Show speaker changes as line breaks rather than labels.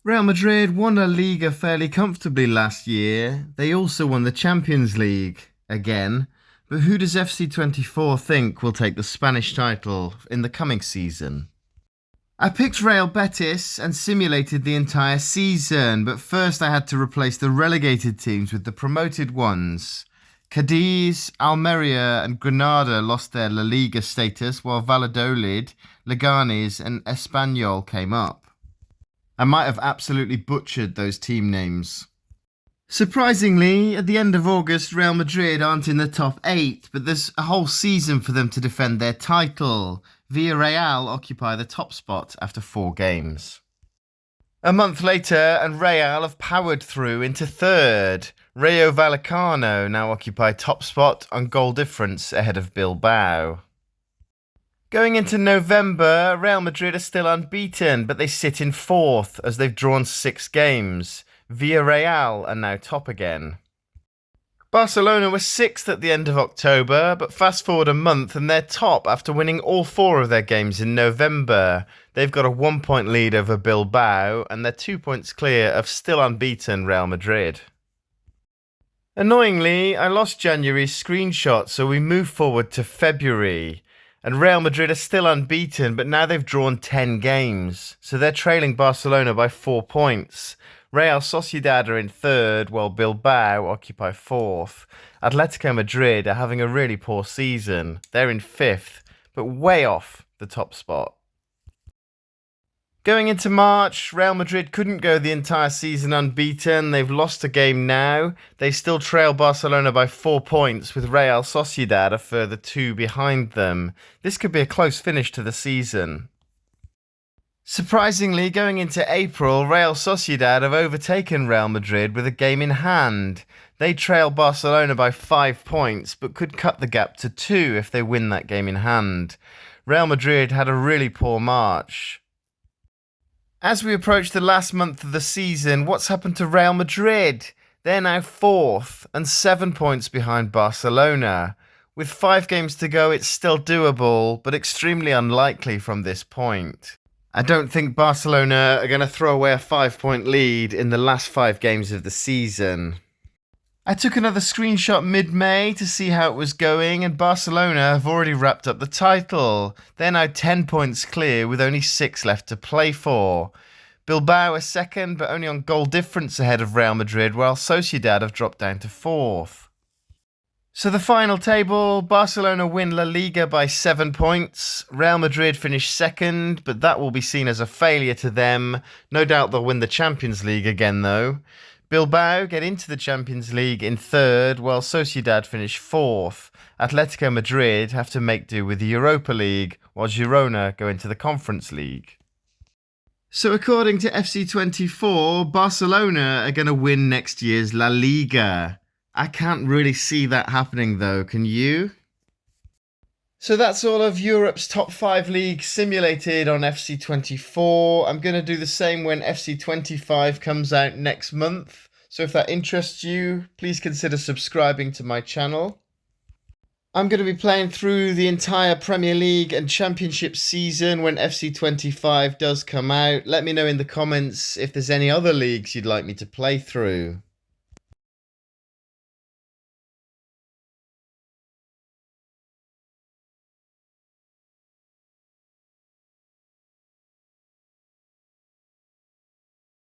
Real Madrid won La Liga fairly comfortably last year. They also won the Champions League again. But who does FC24 think will take the Spanish title in the coming season? I picked Real Betis and simulated the entire season, but first I had to replace the relegated teams with the promoted ones. Cadiz, Almeria and Granada lost their La Liga status, while Valladolid, Leganes and Espanyol came up. I might have absolutely butchered those team names. Surprisingly, at the end of August, Real Madrid aren't in the top 8, but there's a whole season for them to defend their title. Villarreal occupy the top spot after 4 games. A month later, and Real have powered through into 3rd. Rayo Vallecano now occupy top spot on goal difference ahead of Bilbao. Going into November, Real Madrid are still unbeaten, but they sit in 4th as they've drawn 6 games. Villarreal are now top again. Barcelona were 6th at the end of October, but fast forward a month and they're top after winning all 4 of their games in November. They've got a 1-point lead over Bilbao and they're 2 points clear of still unbeaten Real Madrid. Annoyingly, I lost January's screenshot, so we move forward to February. And Real Madrid are still unbeaten, but now they've drawn 10 games, so they're trailing Barcelona by 4 points. Real Sociedad are in 3rd, while Bilbao occupy 4th. Atletico Madrid are having a really poor season. They're in 5th, but way off the top spot. Going into March, Real Madrid couldn't go the entire season unbeaten. They've lost a game now. They still trail Barcelona by 4 points, with Real Sociedad a further 2 behind them. This could be a close finish to the season. Surprisingly, going into April, Real Sociedad have overtaken Real Madrid with a game in hand. They trail Barcelona by 5 points, but could cut the gap to 2 if they win that game in hand. Real Madrid had a really poor March. As we approach the last month of the season, what's happened to Real Madrid? They're now 4th and 7 points behind Barcelona. With 5 games to go, it's still doable, but extremely unlikely from this point. I don't think Barcelona are going to throw away a 5-point lead in the last 5 games of the season. I took another screenshot mid-May to see how it was going, and Barcelona have already wrapped up the title. They're now 10 points clear with only 6 left to play for. Bilbao are 2nd, but only on goal difference ahead of Real Madrid, while Sociedad have dropped down to 4th. So the final table, Barcelona win La Liga by 7 points. Real Madrid finish 2nd, but that will be seen as a failure to them. No doubt they'll win the Champions League again though. Bilbao get into the Champions League in 3rd, while Sociedad finish 4th. Atletico Madrid have to make do with the Europa League, while Girona go into the Conference League. So according to FC24, Barcelona are going to win next year's La Liga. I can't really see that happening though, can you? So that's all of Europe's top 5 leagues simulated on FC24. I'm going to do the same when FC25 comes out next month. So if that interests you, please consider subscribing to my channel. I'm going to be playing through the entire Premier League and Championship season when FC25 does come out. Let me know in the comments if there's any other leagues you'd like me to play through.